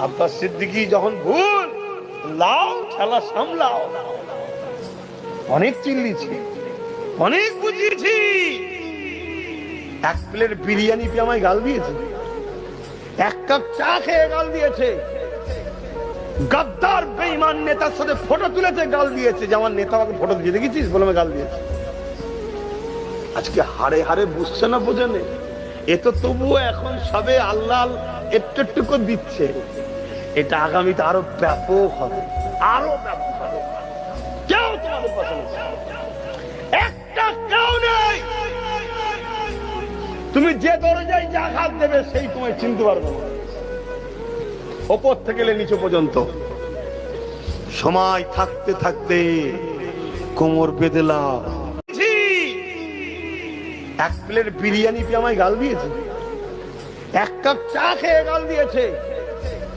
আব্বাস সিদ্দিকী যখন ভুল, লাও খেলা সামলাও, অনেক চিল্লিছি, অনেক বুঝিয়েছি। এক প্লেট বিরিয়ানি পেয়ে আমায় গাল দিয়েছে, এক কাপ চা খেয়ে গাল দিয়েছে, গদ্দার বেঈমান নেতার সাথে ফটো তুলেছে, গাল দিয়েছে যে আমার নেতা আমাকে ফটো দিয়ে দেখেছিস বলে আমি গাল দিয়েছে। আজকে হাড়ে হাড়ে বুঝছে না, বোঝে না। এ তো তবুও এখন সবে আল্লাহ একটু একটু করে দিচ্ছে, এটা আগামীতে আরো ব্যাপক হবে, আরো ব্যাপক হবে। কেউ তোমাদের পাশে নেই, একটা কেউ নেই। তুমি যে দরজায় যে আঘাত দেবে সেই তোমায় চিনতে পারবে না, ওপর থেকে নিচু পর্যন্ত। সময় থাকতে থাকতে কোমর বেঁধেলাম। এক প্লেট বিরিয়ানি পেয়ে আমায় গাল দিয়েছে, এক কাপ চা খেয়ে গাল দিয়েছে,